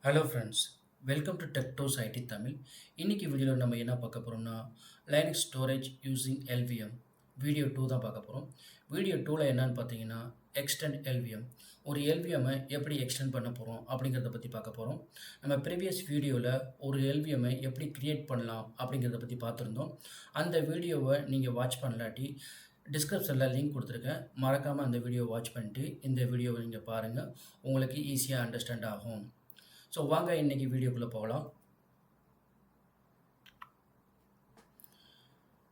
Hello friends, welcome to Techdose IT Tamil. இன்னைக்கு வீடியோவில் நம்ம என்ன பார்க்க போகிறோம்னா Linux storage using LVM video 2 தான் பார்க்க போகிறோம். வீடியோ 2ல் என்னன்னு பார்த்தீங்கன்னா எக்ஸ்டெண்ட் எல்விஎம், ஒரு எல்விஎம்மை எப்படி எக்ஸ்டெண்ட் பண்ண போகிறோம் அப்படிங்கிறத பற்றி பார்க்க போகிறோம். நம்ம ப்ரீவியஸ் வீடியோவில் ஒரு எல்விஎம்மை எப்படி க்ரியேட் பண்ணலாம் அப்படிங்கிறத பற்றி பார்த்துருந்தோம். அந்த வீடியோவை நீங்கள் வாட்ச் பண்ணலாட்டி டிஸ்கிரிப்ஷனில் லிங்க் கொடுத்துருக்கேன். மறக்காமல் அந்த வீடியோ வாட்ச் பண்ணிட்டு இந்த வீடியோவை நீங்கள் பாருங்கள், உங்களுக்கு ஈஸியாக அண்டர்ஸ்டாண்ட் ஆகும். ஸோ வாங்க இன்றைக்கி வீடியோக்குள்ளே போகலாம்.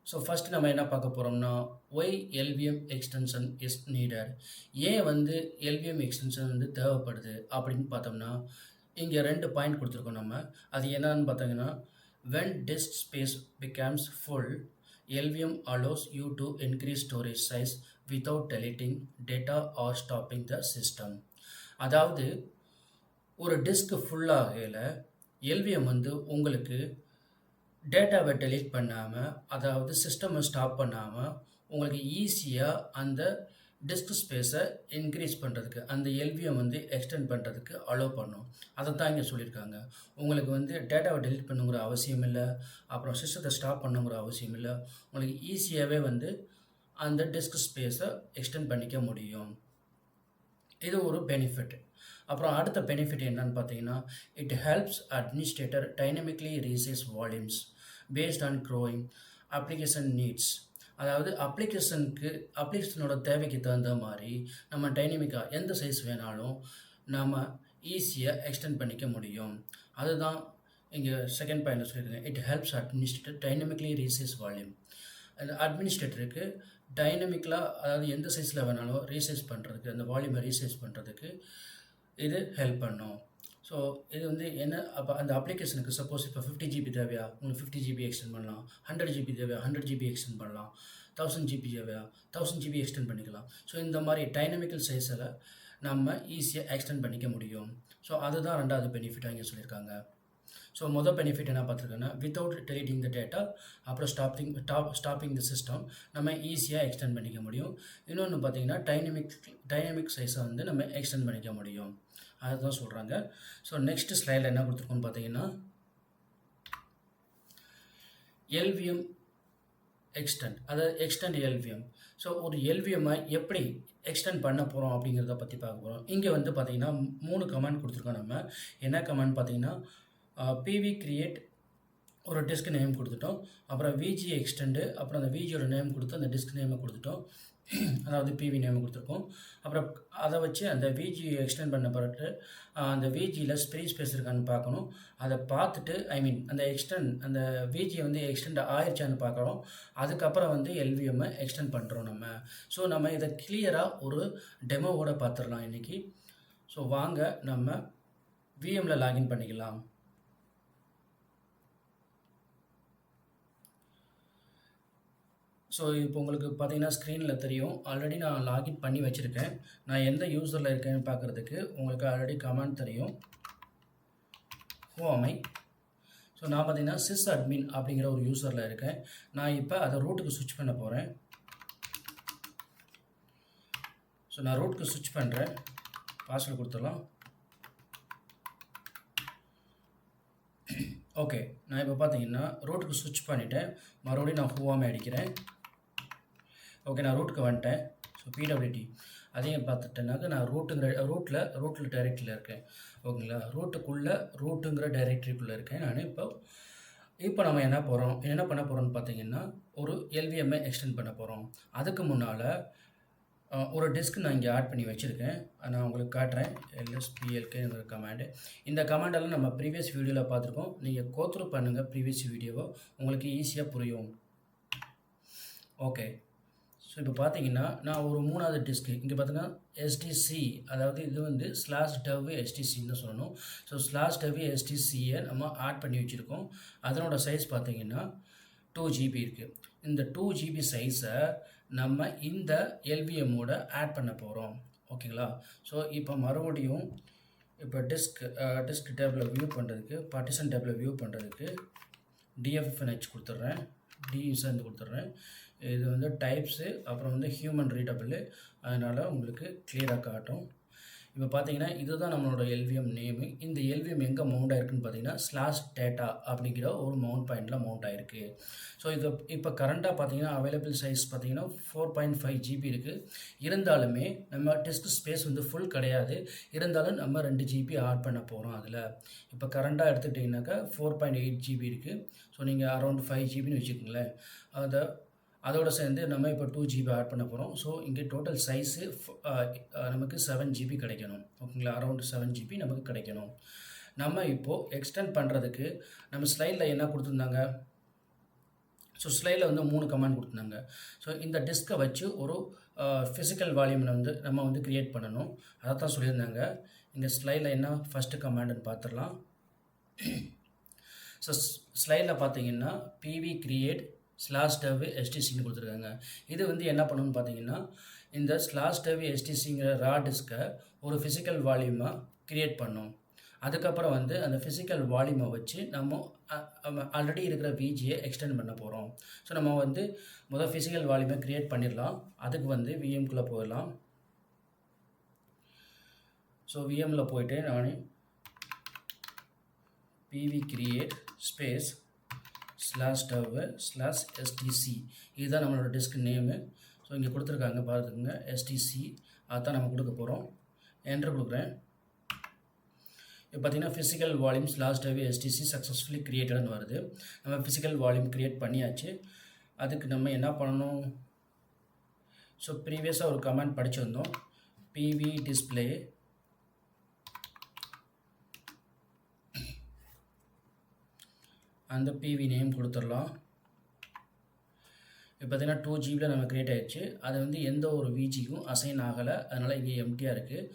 ஸோ ஃபஸ்ட்டு நம்ம என்ன பார்க்க போகிறோம்னா why LVM extension is needed, ஏன் எல்விஎம் எக்ஸ்டென்ஷன் தேவைப்படுது அப்படின்னு பார்த்தோம்னா இங்கே 2 பாயிண்ட் கொடுத்துருக்கோம் நம்ம. அது என்னன்னு பார்த்தீங்கன்னா when disk space becomes full, LVM allows you to increase storage size without deleting data or stopping the system. அதாவது ஒரு டிஸ்க் ஃபுல்லாகையில் எல்விஎம் உங்களுக்கு டேட்டாவை டெலீட் பண்ணாமல், அதாவது சிஸ்டமை ஸ்டாப் பண்ணாமல் உங்களுக்கு ஈஸியாக அந்த டிஸ்க் ஸ்பேஸை இன்க்ரீஸ் பண்ணுறதுக்கு, அந்த எல்விஎம் எக்ஸ்டெண்ட் பண்ணுறதுக்கு அலோவ் பண்ணும். அதை தான் இங்கே சொல்லியிருக்காங்க. உங்களுக்கு டேட்டாவை டெலீட் பண்ணுங்கிற அவசியம் இல்லை, அப்புறம் சிஸ்டத்தை ஸ்டாப் பண்ணுங்கிற அவசியம் இல்லை. உங்களுக்கு ஈஸியாகவே அந்த டிஸ்க் ஸ்பேஸை எக்ஸ்டெண்ட் பண்ணிக்க முடியும். இது ஒரு பெனிஃபிட். அப்புறம் அடுத்த பெனிஃபிட் என்னன்னு பார்த்தீங்கன்னா it helps administrator dynamically resize volumes based on growing application needs. அதாவது அப்ளிகேஷனோட தேவைக்கு தகுந்த மாதிரி நம்ம டைனமிக்காக எந்த சைஸ் வேணாலும் நம்ம ஈஸியாக எக்ஸ்டெண்ட் பண்ணிக்க முடியும். அதுதான் இங்கே செகண்ட் பாயிண்டில் சொல்லியிருக்கேன். It helps administrator dynamically resize volume. அந்த அட்மினிஸ்ட்ரேட்டருக்கு டைனமிக்கலாக, அதாவது எந்த சைஸில் வேணாலும் ரீசைஸ் பண்ணுறதுக்கு, அந்த வால்யூமை ரீசைஸ் பண்ணுறதுக்கு இது ஹெல்ப் பண்ணும். ஸோ இது என்ன, அப்போ அந்த அப்ளிகேஷனுக்கு சப்போஸ் இப்போ 50 GB தேவையா, உங்களுக்கு 50 GB எக்ஸ்டெண்ட் பண்ணலாம். 100 GB தேவையா, 100 GB எக்ஸ்டெண்ட் பண்ணலாம். 1000 GB தேவையா, 1000 GB எக்ஸ்டெண்ட் பண்ணிக்கலாம். ஸோ இந்த மாதிரி டைனமிக்கல் சைஸில் நம்ம ஈஸியாக எக்ஸ்டெண்ட் பண்ணிக்க முடியும். ஸோ அதுதான் 2வது பெனிஃபிட்டாக இங்கே சொல்லியிருக்காங்க. ஸோ மொதல் பெனிஃபிட் என்ன பார்த்துருக்கோன்னா வித்தவுட் டெலிட்டிங் த டேட்டா, அப்புறம் ஸ்டாப்பிங் த சிஸ்டம் நம்ம ஈஸியாக எக்ஸ்டெண்ட் பண்ணிக்க முடியும். இன்னொன்று பார்த்தீங்கன்னா டைனமிக் சைஸை நம்ம எக்ஸ்டெண்ட் பண்ணிக்க முடியும். அதுதான் சொல்கிறாங்க. ஸோ நெக்ஸ்ட் ஸ்லைடில் என்ன கொடுத்துருக்கோன்னு பார்த்தீங்கன்னா எல்விஎம் எக்ஸ்டெண்ட், அதாவது எக்ஸ்டெண்ட் எல்விஎம். ஸோ ஒரு எல்விஎம்மை எப்படி எக்ஸ்டெண்ட் பண்ண போகிறோம் அப்படிங்கிறத பற்றி பார்க்க போகிறோம். இங்கே பார்த்தீங்கன்னா 3 கமாண்ட் கொடுத்துருக்கோம் நம்ம. என்ன கமாண்ட் பார்த்தீங்கன்னா பிவி கிரியேட், ஒரு டிஸ்க் நேம் கொடுத்துட்டோம். அப்புறம் விஜி எக்ஸ்டெண்டு, அப்புறம் அந்த விஜியோட நேம் கொடுத்து அந்த டிஸ்க் நேமை கொடுத்துட்டோம், அதாவது பிவி நேம் கொடுத்துருக்கோம். அப்புறம் அதை வச்சு அந்த விஜி எக்ஸ்டெண்ட் பண்ண பிறகு அந்த விஜியில் ஃப்ரீ ஸ்பேஸ் இருக்கான்னு பார்க்கணும். அதை பார்த்துட்டு அந்த விஜி எக்ஸ்டெண்ட் ஆயிடுச்சான்னு பார்க்குறோம். அதுக்கப்புறம் எல்விஎம்மை எக்ஸ்டெண்ட் பண்ணுறோம் நம்ம. ஸோ நம்ம இதை கிளியராக ஒரு டெமோவோட பார்த்துடலாம் இன்றைக்கி. ஸோ வாங்க நம்ம விஎம்மில் லாகின் பண்ணிக்கலாம். ஸோ இப்போ உங்களுக்கு பார்த்தீங்கன்னா ஸ்க்ரீனில் தெரியும், ஆல்ரெடி நான் லாகின் பண்ணி வச்சுருக்கேன். நான் எந்த யூஸரில் இருக்கேன்னு பார்க்குறதுக்கு உங்களுக்கு ஆல்ரெடி கமெண்ட் தெரியும். ஹோமை. ஸோ நான் பார்த்தீங்கன்னா சிஸ் அட்மின் அப்படிங்கிற ஒரு யூஸரில் இருக்கேன். நான் இப்போ அதை ரூட்டுக்கு ஸ்விட்ச் பண்ண போகிறேன். ஸோ நான் ரூட்டுக்கு ஸ்விட்ச் பண்ணுறேன். பாஸ்வேர்டு கொடுத்துடலாம். ஓகே, நான் இப்போ பார்த்தீங்கன்னா ரூட்டுக்கு ஸ்விட்ச் பண்ணிவிட்டேன். மறுபடியும் நான் ஹோமை அடிக்கிறேன். ஓகே, நான் ரூட்டுக்கு வந்துட்டேன். ஸோ பிடபிள்யூடி அதையும் பார்த்துட்டேன்னாக்க நான் ரூட்டில் டைரெக்டரியில் இருக்கேன். ஓகேங்களா, ரூட்டுங்கிற டைரெக்டரிக்குள்ளே இருக்கேன் நான். இப்போ நம்ம என்ன பண்ண போகிறோம்னு பார்த்தீங்கன்னா ஒரு எல்விஎம்ஐ எக்ஸ்டெண்ட் பண்ண போகிறோம். அதுக்கு முன்னால் ஒரு டிஸ்க் நான் இங்கே ஆட் பண்ணி வச்சுருக்கேன். நான் உங்களுக்கு காட்டுறேன். lsplkங்கிற கமாண்டு. இந்த கமாண்டெல்லாம் நம்ம ப்ரீவியஸ் வீடியோவில் பார்த்துருக்கோம். நீங்கள் கோத்ரூ பண்ணுங்கள் ப்ரீவியஸ் வீடியோவை, உங்களுக்கு ஈஸியாக புரியும். ஓகே, ஸோ இப்போ பார்த்தீங்கன்னா நான் ஒரு 3வது டிஸ்க்கு இங்கே பார்த்தீங்கன்னா எஸ்டிசி, அதாவது இது /dev STCன்னு சொல்லணும். ஸோ /dev STCயை நம்ம ஆட் பண்ணி வச்சுருக்கோம். அதனோட சைஸ் பார்த்தீங்கன்னா 2 GB இருக்குது. இந்த 2 GB சைஸை நம்ம இந்த எல்விஎம்மோட ஆட் பண்ண போகிறோம். ஓகேங்களா, ஸோ இப்போ மறுபடியும் இப்போ டிஸ்க் டேபிளில் வியூ பண்ணுறதுக்கு, பார்ட்டிஷன் டேபிளில் வியூ பண்ணுறதுக்கு DFFNH கொடுத்துட்றேன், டியூசர்ந்து கொடுத்துட்றேன். இது டைப்ஸு, அப்புறம் ஹியூமன் ரீடபிள், அதனால் உங்களுக்கு கிளியராக காட்டும். இப்போ பார்த்தீங்கன்னா இதுதான் நம்மளோட எல்விஎம் நேமு. இந்த எல்விஎம் எங்கே மவுண்ட் ஆயிருக்குன்னு பார்த்தீங்கன்னா /data அப்படிங்கிற ஒரு மவுண்ட் பாயிண்டில் மவுண்ட் ஆயிருக்கு. ஸோ இது இப்போ கரண்ட்டாக பார்த்தீங்கன்னா அவைலபிள் சைஸ் பார்த்தீங்கன்னா 4.5 GB இருக்குது. இருந்தாலுமே நம்ம டிஸ்க் ஸ்பேஸ் வந்து ஃபுல் கிடையாது. இருந்தாலும் நம்ம 2 GB ஆட் பண்ண போகிறோம் அதில். இப்போ கரண்ட்டாக எடுத்துக்கிட்டிங்கனாக்கா 4.8 GB இருக்குது. ஸோ நீங்கள் அரௌண்ட் 5 GBன்னு வச்சுக்கோங்களேன். அதோடு சேர்ந்து நம்ம இப்போ 2 GB ஆட் பண்ண போகிறோம். ஸோ இங்கே டோட்டல் சைஸு நமக்கு 7 GB கிடைக்கணும். ஓகேங்களா, அரௌண்ட் 7 GB நமக்கு கிடைக்கணும். நம்ம இப்போது எக்ஸ்டெண்ட் பண்ணுறதுக்கு நம்ம ஸ்லைடில் என்ன கொடுத்துருந்தாங்க? ஸோ ஸ்லைடில் வந்து 3 கமாண்ட் கொடுத்துருந்தாங்க. ஸோ இந்த டிஸ்கை வச்சு ஒரு ஃபிசிக்கல் வால்யூமில் வந்து நம்ம வந்து க்ரியேட் பண்ணணும். அதை தான் சொல்லியிருந்தாங்க. இந்த ஸ்லைடில் என்ன ஃபஸ்ட்டு கமாண்டுன்னு பார்த்துடலாம். ஸோ ஸ்லைடில் பார்த்தீங்கன்னா pv create /dev stcன்னு கொடுத்துருக்காங்க. இது வந்து என்ன பண்ணணும்னு பார்த்தீங்கன்னா இந்த /dev stcங்கிற ரா டிஸ்கை ஒரு ஃபிசிக்கல் வால்யூமாக க்ரியேட் பண்ணும். அதுக்கப்புறம் வந்து அந்த ஃபிசிக்கல் வால்யூமை வச்சு நம்ம ஆல்ரெடி இருக்கிற விஜியை எக்ஸ்டெண்ட் பண்ண போகிறோம். ஸோ நம்ம வந்து முதல் ஃபிசிக்கல் வால்யூமை க்ரியேட் பண்ணிடலாம். அதுக்கு வந்து விஎம்குள்ளே போயிடலாம். ஸோ விஎம்மில் போயிட்டு நான் pv create space /dev /stc இதுதான் நம்மளோட டிஸ்க் நேமு. ஸோ இங்கே கொடுத்துருக்காங்க பார்த்துக்குங்க, stc அதுதான் நம்ம கொடுக்க போகிறோம். என்ட்ரு கொடுக்குறேன். இப்போ பார்த்தீங்கன்னா physical volume /dev stc successfully க்ரியேட்டட்னு வருது. நம்ம ஃபிசிக்கல் வால்யூம் க்ரியேட் பண்ணியாச்சு. அதுக்கு நம்ம என்ன பண்ணணும்? ஸோ ப்ரீவியஸாக ஒரு கமெண்ட் படிச்சிருந்தோம். pv display அந்த pv நேம் கொடுத்துடலாம். இப்போ பார்த்தீங்கன்னா 2 GB நம்ம க்ரியேட் ஆகிடுச்சு. அது வந்து எந்த ஒரு விஜிக்கும் அசைன் ஆகலை. அதனால் இங்கே எம்டியாக இருக்குது.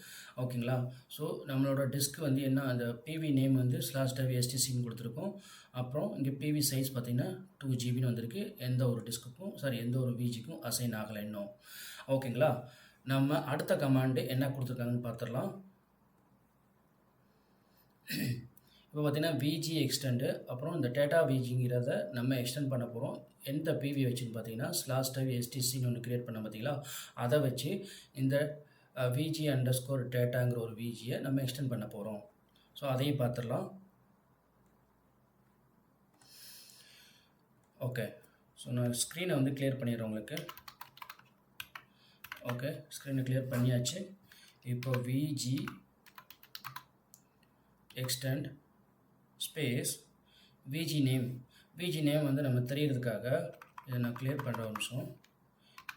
ஓகேங்களா, ஸோ நம்மளோட டிஸ்க் வந்து என்ன, அந்த pv நேம் வந்து /dev stcன்னு கொடுத்துருக்கோம். அப்புறம் இங்கே pv சைஸ் பார்த்திங்கன்னா 2 GBன்னு வந்திருக்கு. எந்த ஒரு டிஸ்க்குக்கும் எந்த ஒரு விஜிக்கும் அசைன் ஆகலை இன்னும். ஓகேங்களா, நம்ம அடுத்த கமாண்டு என்ன கொடுத்துருக்காங்கன்னு பார்த்துடலாம். இப்போ பார்த்தீங்கன்னா விஜி எக்ஸ்டெண்டு, அப்புறம் இந்த டேட்டா விஜிங்கிறத நம்ம எக்ஸ்டெண்ட் பண்ண போகிறோம். எந்த பிவி வச்சுன்னு பார்த்தீங்கன்னா /dev stcன்னு ஒன்று க்ரியேட் பண்ண பார்த்தீங்களா, அதை வச்சு இந்த vg_dataங்கிற ஒரு விஜியை நம்ம எக்ஸ்டெண்ட் பண்ண போகிறோம். ஸோ அதையும் பார்த்துடலாம். ஓகே, ஸோ நான் ஸ்க்ரீனை வந்து கிளியர் பண்ணிடுறேன் உங்களுக்கு. ஓகே, ஸ்க்ரீனை கிளியர் பண்ணியாச்சு. இப்போ Viji extend space Viji name வந்து நம்ம தெரியறதுக்காக இதை நான் கிளியர் பண்ணுற ஒரு நிமிஷம்.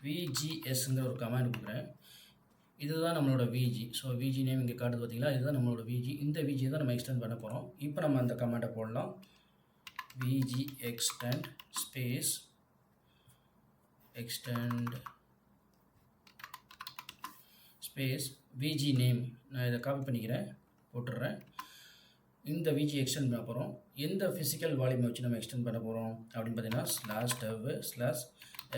vgsங்கிற ஒரு கமாண்ட் கொடுக்குறேன். இதுதான் நம்மளோட விஜி. ஸோ விஜி நேம் இங்கே காட்டுது பார்த்தீங்களா, இதுதான் நம்மளோட விஜி. இந்த விஜியை தான் நம்ம எக்ஸ்டெண்ட் பண்ண போகிறோம். இப்போ நம்ம அந்த கமாண்டை போடலாம். Viji extend space Viji name. நான் இதை காப்பி பண்ணிக்கிறேன், போட்டுடுறேன். இந்த விஜி எக்ஸ்டெண்ட் பண்ண போகிறோம். எந்த ஃபிசிக்கல் வால்யூமை வச்சு நம்ம எக்ஸ்டெண்ட் பண்ண போகிறோம் அப்படின்னு பார்த்தீங்கன்னா /dev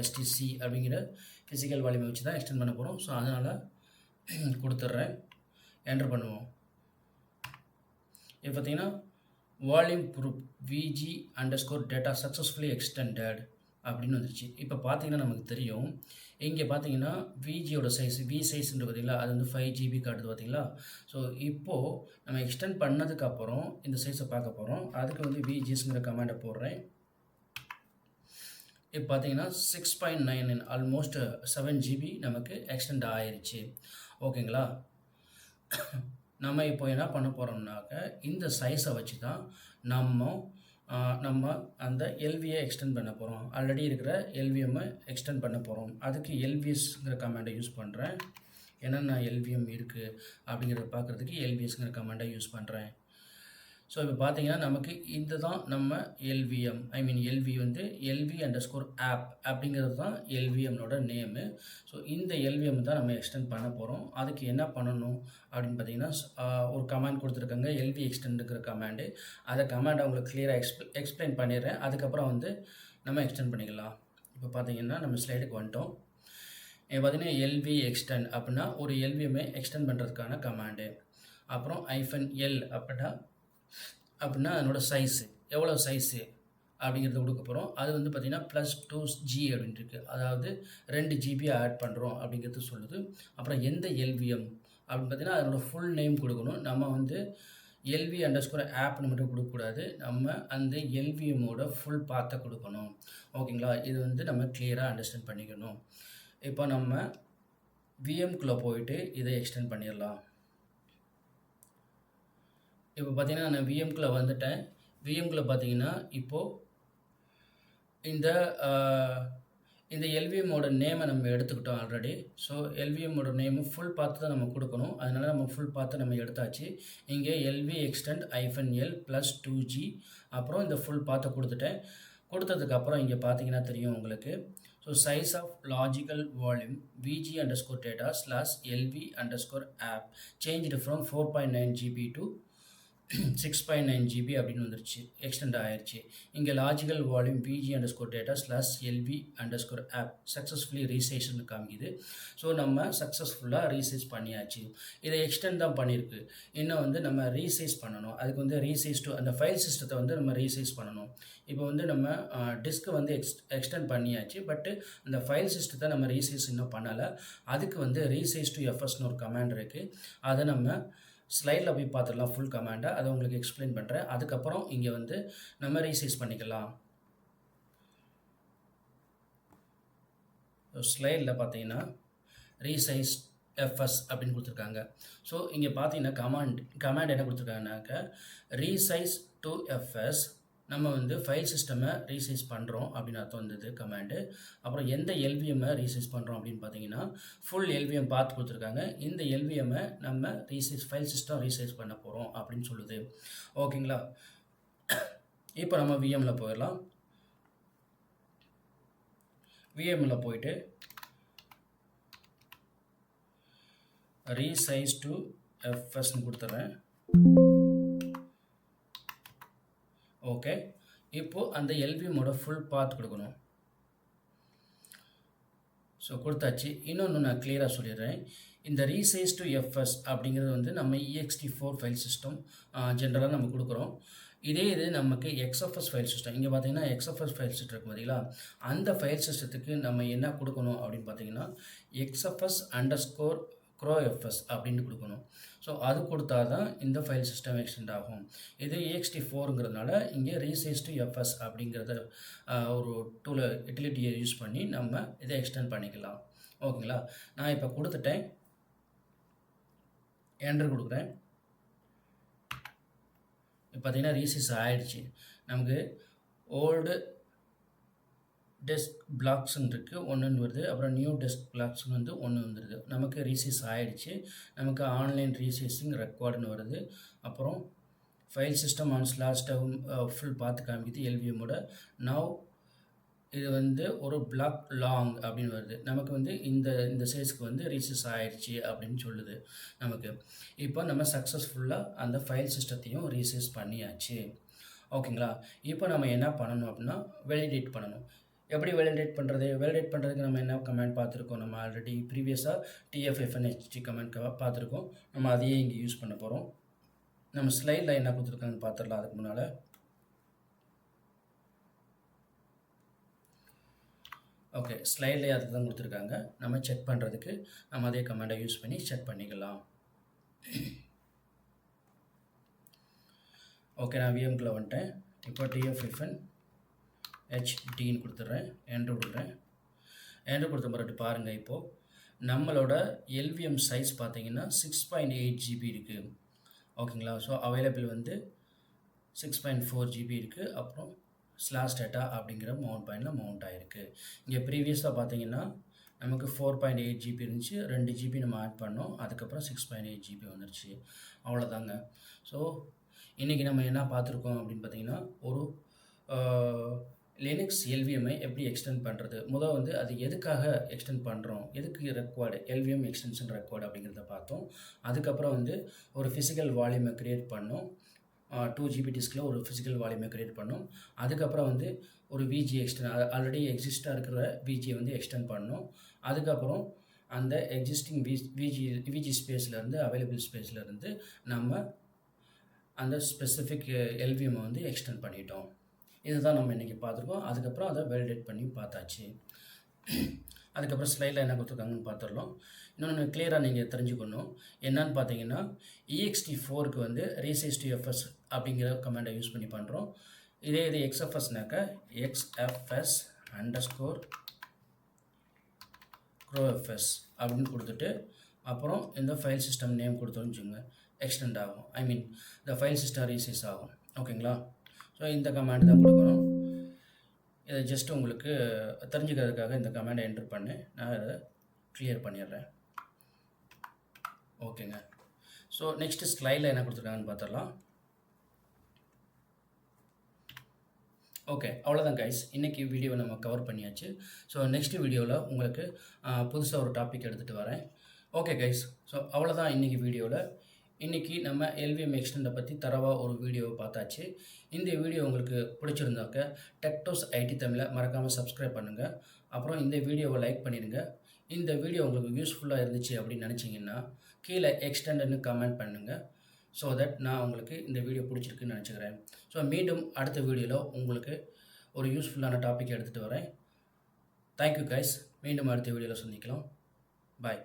/stc அப்படிங்கிற ஃபிசிக்கல் வால்யூமை வச்சு தான் எக்ஸ்டெண்ட் பண்ண போகிறோம். ஸோ அதனால் கொடுத்துட்றேன், என்ட்ரு பண்ணுவோம். இப்போ பார்த்தீங்கன்னா volume group vg_data successfully extended அப்படின்னு வந்துருச்சு. இப்போ பார்த்தீங்கன்னா நமக்கு தெரியும், இங்கே பார்த்தீங்கன்னா விஜியோட சைஸ் வி சைஸ்ன்ற பார்த்தீங்களா, அது வந்து 5 GB காட்டுது பார்த்தீங்களா. ஸோ இப்போது நம்ம எக்ஸ்டெண்ட் பண்ணதுக்கப்புறம் இந்த சைஸை பார்க்க போகிறோம். அதுக்கு வந்து vgsங்கிற கமாண்டை போடுறேன். இப்போ பார்த்தீங்கன்னா 6.99 ஆல்மோஸ்ட் 7 GB நமக்கு எக்ஸ்டெண்ட் ஆயிடுச்சு. ஓகேங்களா, நம்ம இப்போ என்ன பண்ண போகிறோம்னாக்க இந்த சைஸை வச்சு தான் நம்ம அந்த எல்வியை எக்ஸ்டெண்ட் பண்ண போகிறோம். ஆல்ரெடி இருக்கிற எல்விஎம்மை எக்ஸ்டெண்ட் பண்ண போகிறோம். அதுக்கு எல்விஎஸ்ங்கிற கமாண்டை யூஸ் பண்ணுறேன். என்னென்ன எல்விஎம் இருக்குது அப்படிங்கிறத பார்க்குறதுக்கு எல்விஎஸ்ங்கிற கமாண்டை யூஸ் பண்ணுறேன். ஸோ இப்போ பார்த்தீங்கன்னா நமக்கு இந்த தான் நம்ம எல்விஎம், எல்வி வந்து LV_app அப்படிங்கிறது தான் எல்விஎம்னோட நேமு. ஸோ இந்த எல்விஎம் தான் நம்ம எக்ஸ்டெண்ட் பண்ண போகிறோம். அதுக்கு என்ன பண்ணணும் அப்படின்னு பார்த்தீங்கன்னா ஒரு கமாண்ட் கொடுத்துருக்காங்க, எல்வி எக்ஸ்டெண்டுங்கிற கமாண்டு. அதை கமாண்டை உங்களுக்கு கிளியராக எக்ஸ்பிளைன் பண்ணிடுறேன். அதுக்கப்புறம் வந்து நம்ம எக்ஸ்டெண்ட் பண்ணிக்கலாம். இப்போ பார்த்தீங்கன்னா நம்ம ஸ்லைடுக்கு வந்துட்டோம். பார்த்தீங்கன்னா எல்வி எக்ஸ்டெண்ட் அப்படின்னா ஒரு எல்விஎம்ஐ எக்ஸ்டெண்ட் பண்ணுறதுக்கான கமாண்டு. அப்புறம் -L அப்படின்னா அதனோட சைஸு எவ்வளோ சைஸு அப்படிங்கிறத கொடுக்க போகிறோம். அது வந்து பார்த்திங்கன்னா +2G அப்படின்ட்டு இருக்குது. அதாவது 2 GB ஆட் பண்ணுறோம் அப்படிங்கிறது சொல்லுது. அப்புறம் எந்த எல்விஎம் அப்படின்னு பார்த்தீங்கன்னா அதனோட ஃபுல் நேம் கொடுக்கணும். நம்ம வந்து எல்வி அண்டர்ஸ்கோர் ஆப்னு மட்டும் கொடுக்கக்கூடாது. நம்ம அந்த எல்விஎம்மோட ஃபுல் பாத்தை கொடுக்கணும். ஓகேங்களா? இது வந்து நம்ம கிளியராக அண்டர்ஸ்டாண்ட் பண்ணிக்கணும். இப்போ நம்ம விஎம்குள்ளே போயிட்டு இதை எக்ஸ்டெண்ட் பண்ணிடலாம். இப்போ பார்த்தீங்கன்னா நான் விஎம்குள்ளே வந்துட்டேன். விஎம்குள்ளே பார்த்தீங்கன்னா இப்போது இந்த எல்விஎம்மோட நேமை நம்ம எடுத்துக்கிட்டோம் ஆல்ரெடி. ஸோ எல்விஎம்மோட நேமு ஃபுல் பாத்து தான் நம்ம கொடுக்கணும். அதனால் நம்ம ஃபுல் பாத்தை நம்ம எடுத்தாச்சு. இங்கே எல்வி எக்ஸ்டெண்ட் -L + 2G அப்புறம் இந்த ஃபுல் பாத்தை கொடுத்துட்டேன். கொடுத்ததுக்கப்புறம் இங்கே பார்த்தீங்கன்னா தெரியும் உங்களுக்கு. So size of logical volume VG_data / LV_app changed from 4.9 GB to 6.9 GB அப்படின்னு வந்துருச்சு, எக்ஸ்டெண்ட் ஆயிடுச்சு. இங்கே logical volume VG_data / LV_app successfully ரீசைஸ்ன்னு காமிக்குது. ஸோ நம்ம சக்ஸஸ்ஃபுல்லாக ரீசைஸ் பண்ணியாச்சு. இதை எக்ஸ்டெண்ட் தான் பண்ணியிருக்கு. இன்னும் வந்து நம்ம ரீசைஸ் பண்ணணும். அதுக்கு வந்து ரீசைஸ் டு அந்த ஃபைல் சிஸ்டத்தை வந்து நம்ம ரீசைஸ் பண்ணணும். இப்போ வந்து நம்ம டிஸ்க்கு வந்து எக்ஸ்டெண்ட் பண்ணியாச்சு. பட்டு அந்த ஃபைல் சிஸ்டத்தை நம்ம ரீசைஸ் இன்னும் பண்ணலை. அதுக்கு வந்து ரீசைஸ் டு FSன்னு ஒரு கமாண்ட் இருக்குது. அதை நம்ம ஸ்லைடில் போய் பார்த்துடலாம் ஃபுல் கமாண்டை. அதை உங்களுக்கு எக்ஸ்பிளைன் பண்ணுறேன். அதுக்கப்புறம் இங்கே வந்து நம்ம ரீசைஸ் பண்ணிக்கலாம். ஸ்லைடில் பார்த்தீங்கன்னா ரீசைஸ் FS அப்படின்னு கொடுத்துருக்காங்க. ஸோ இங்கே பார்த்தீங்கன்னா கமாண்ட் என்ன கொடுத்துருக்காங்கனாக்கா ரீசைஸ் டு FS. நம்ம வந்து ஃபைல் சிஸ்டமை ரீசைஸ் பண்ணுறோம் அப்படின்னு அர்த்தம் வந்தது கமாண்டு. அப்புறம் எந்த எல்விஎம்மை ரீசைஸ் பண்ணுறோம் அப்படின்னு பார்த்தீங்கன்னா ஃபுல் எல்விஎம் பார்த்து கொடுத்துருக்காங்க. இந்த எல்விஎம்மை நம்ம ஃபைல் சிஸ்டம் ரீசைஸ் பண்ண போகிறோம் அப்படின்னு சொல்லுது. ஓகேங்களா? இப்போ நம்ம விஎம்மில் போயிடலாம். விஎம்மில் போயிட்டு ரீசைஸ் டு FSன்னு கொடுத்துட்றேன். ஓகே, இப்போது அந்த எல்விஎம்மோட ஃபுல் பாத் கொடுக்கணும். ஸோ கொடுத்தாச்சு. இன்னொன்று நான் கிளியராக சொல்லிடுறேன். இந்த ரீசைஸ் டு FS அப்படிங்கிறது வந்து நம்ம ext4 ஃபைல் சிஸ்டம் ஜென்ரலாக நம்ம கொடுக்குறோம். இதே இது நமக்கு XFS ஃபைல் சிஸ்டம், இங்கே பார்த்தீங்கன்னா XFS ஃபைல் சிஸ்டம் இருக்குது பார்த்தீங்களா, அந்த ஃபைல் சிஸ்டத்துக்கு நம்ம என்ன கொடுக்கணும் அப்படின்னு பார்த்தீங்கன்னா XFS_CrowFS அப்படின்னு கொடுக்கணும். ஸோ அது கொடுத்தா தான் இந்த ஃபைல் சிஸ்டம் எக்ஸ்டெண்ட் ஆகும். இது ext4ங்கிறதுனால இங்கே ரீசைஸ் டு FS அப்படிங்கிறத ஒரு யூட்டிலிட்டியை யூஸ் பண்ணி நம்ம இதை எக்ஸ்டெண்ட் பண்ணிக்கலாம். ஓகேங்களா? நான் இப்போ கொடுத்துட்டேன், என்டர் கொடுக்குறேன். இப்போ பார்த்தீங்கன்னா ரீசைஸ் ஆகிடுச்சு. நமக்கு ஓல்டு டெஸ்க் பிளாக்ஸ்ன்னு இருக்குது, ஒன்றுன்னு வருது. அப்புறம் நியூ டெஸ்க் பிளாக்ஸ்ன்னு வந்து ஒன்று வந்துடுது. நமக்கு ரீசைஸ் ஆகிடுச்சு. நமக்கு ஆன்லைன் ரீசைஸிங் ரெக்கார்டுன்னு வருது. அப்புறம் file system on /dev full பார்த்து காமிக்குது எல்விஎம்மோட. நவ் இது வந்து ஒரு பிளாக் லாங் அப்படின்னு வருது. நமக்கு வந்து இந்த சைஸ்க்கு வந்து ரீசைஸ் ஆகிடுச்சு அப்படின்னு சொல்லுது நமக்கு. இப்போ நம்ம சக்ஸஸ்ஃபுல்லாக அந்த ஃபைல் சிஸ்டத்தையும் ரீசைஸ் பண்ணியாச்சு. ஓகேங்களா? இப்போ நம்ம என்ன பண்ணணும் அப்படின்னா வேலிடேட் பண்ணணும். எப்படி வேலிடேட் பண்ணுறது? வேலிடேட் பண்ணுறதுக்கு நம்ம என்ன கமெண்ட் பார்த்துருக்கோம். நம்ம ஆல்ரெடி ப்ரீவியஸாக TF-FNHG கமெண்ட் பார்த்துருக்கோம். நம்ம அதையே இங்கே யூஸ் பண்ண போகிறோம். நம்ம ஸ்லைடில் என்ன கொடுத்துருக்காங்கன்னு பார்த்துடலாம். அதுக்கு முன்னால் ஓகே, ஸ்லைட்லேயே அதுக்கு தான் கொடுத்துருக்காங்க. நம்ம செக் பண்ணுறதுக்கு நம்ம அதே கமெண்டை யூஸ் பண்ணி செக் பண்ணிக்கலாம். ஓகே, நான் விஎம்குள்ளே வந்துட்டேன். இப்போ TF-FNHDன்னு கொடுத்துட்றேன், என்ட்ரு கொடுக்குறேன். என்ட்ரு கொடுத்த பிறகு பாருங்கள், இப்போது நம்மளோட எல்விஎம் சைஸ் பார்த்தீங்கன்னா 6.8 GB இருக்குது. ஓகேங்களா? ஸோ அவைலபிள் வந்து 6.4 GB இருக்குது. அப்புறம் /data அப்படிங்கிற மவுண்ட் ஆகிருக்கு. இங்கே ப்ரீவியஸாக பார்த்தீங்கன்னா நமக்கு 4.8 GB இருந்துச்சு. 2 GB நம்ம ஆட் பண்ணோம். அதுக்கப்புறம் 6.8 GB வந்துருச்சு. அவ்வளோதாங்க. ஸோ இன்றைக்கி நம்ம என்ன பார்த்துருக்கோம் அப்படின்னு பார்த்தீங்கன்னா ஒரு லினக்ஸ் எல்விஎம்ஐ எப்படி எக்ஸ்டெண்ட் பண்ணுறது, முதல் வந்து அது எதுக்காக எக்ஸ்டெண்ட் பண்ணுறோம், எதுக்கு ரெக்வயர்டு எல்விஎம் எக்ஸ்டென்ஷன் ரெக்வயர்டு அப்படிங்கிறத பார்த்தோம். அதுக்கப்புறம் வந்து ஒரு ஃபிசிக்கல் வால்யூமை க்ரியேட் பண்ணோம். 2 GB டிஸ்கில் ஒரு ஃபிசிக்கல் வால்யூமை க்ரியேட் பண்ணோம். அதுக்கப்புறம் வந்து ஒரு VG எக்ஸ்டெண்ட் ஆல்ரெடி எக்ஸிஸ்டாக இருக்கிற VGயை வந்து எக்ஸ்டெண்ட் பண்ணோம். அதுக்கப்புறம் அந்த எக்ஸிஸ்டிங் VG ஸ்பேஸ்லேருந்து அவைலபிள் ஸ்பேஸ்லேருந்து நம்ம அந்த ஸ்பெசிஃபிக் எல்விஎம்மை வந்து எக்ஸ்டெண்ட் பண்ணிட்டோம். இதுதான் நம்ம இன்றைக்கி பார்த்துருக்கோம். அதுக்கப்புறம் அதை வேலிடேட் பண்ணி பார்த்தாச்சு. அதுக்கப்புறம் ஸ்லைடில் என்ன கொடுத்துருக்காங்கன்னு பார்த்துடலாம். இன்னொன்று கிளியராக நீங்கள் தெரிஞ்சுக்கணும். என்னன்னு பார்த்தீங்கன்னா ext4க்கு வந்து ரீசைஸ் டு எஃப்எஸ் அப்படிங்கிற கமாண்டை யூஸ் பண்ணி பண்ணுறோம். இதே இது எக்ஸ்எஃப்எஸ்னாக்கா xfs அண்டர்ஸ்கோர் க்ரோஎஃப்எஸ் அப்படின்னு கொடுத்துட்டு அப்புறம் இந்த ஃபைல் சிஸ்டம் நேம் கொடுத்தோன்னு வச்சுக்கோங்க, எக்ஸ்டெண்ட் ஆகும். ஐ மீன் இந்த ஃபைல் சிஸ்டம் ரீசைஸ் ஆகும். ஓகேங்களா? ஸோ இந்த கமாண்ட் தான் கொடுக்கணும். இதை ஜஸ்ட் உங்களுக்கு தெரிஞ்சுக்கிறதுக்காக இந்த கமாண்டை என்டர் பண்ணி நான் இதை கிளியர் பண்ணிடுறேன். ஓகேங்க. ஸோ நெக்ஸ்ட்டு ஸ்லைடில் என்ன கொடுத்துருக்காங்கன்னு பார்த்துடலாம். ஓகே, அவ்வளோதான் கைஸ். இன்றைக்கி வீடியோவை நம்ம கவர் பண்ணியாச்சு. ஸோ நெக்ஸ்ட் வீடியோவில் உங்களுக்கு புதுசாக ஒரு டாபிக் எடுத்துகிட்டு வரேன். ஓகே கைஸ், ஸோ அவ்வளோதான் இன்றைக்கி வீடியோவில். இன்றைக்கி நம்ம எல்விஎம் எக்ஸ்டெண்டை பற்றி தரவாக ஒரு வீடியோவை பார்த்தாச்சு. இந்த வீடியோ உங்களுக்கு பிடிச்சிருந்தாக்க டெக்டோஸ் ஐடி தமிழை மறக்காமல் சப்ஸ்கிரைப் பண்ணுங்கள். அப்புறம் இந்த வீடியோவை லைக் பண்ணிடுங்க. இந்த வீடியோ உங்களுக்கு யூஸ்ஃபுல்லாக இருந்துச்சு அப்படின்னு நினச்சிங்கன்னா கீழே எக்ஸ்டெண்டுன்னு கமெண்ட் பண்ணுங்கள். ஸோ தட் நான் உங்களுக்கு இந்த வீடியோ பிடிச்சிருக்குன்னு நினச்சிக்கிறேன். ஸோ மீண்டும் அடுத்த வீடியோவில் உங்களுக்கு ஒரு யூஸ்ஃபுல்லான டாபிக் எடுத்துகிட்டு வரேன். Thank you guys. மீண்டும் அடுத்த வீடியோவில் சந்திக்கலாம். பாய்.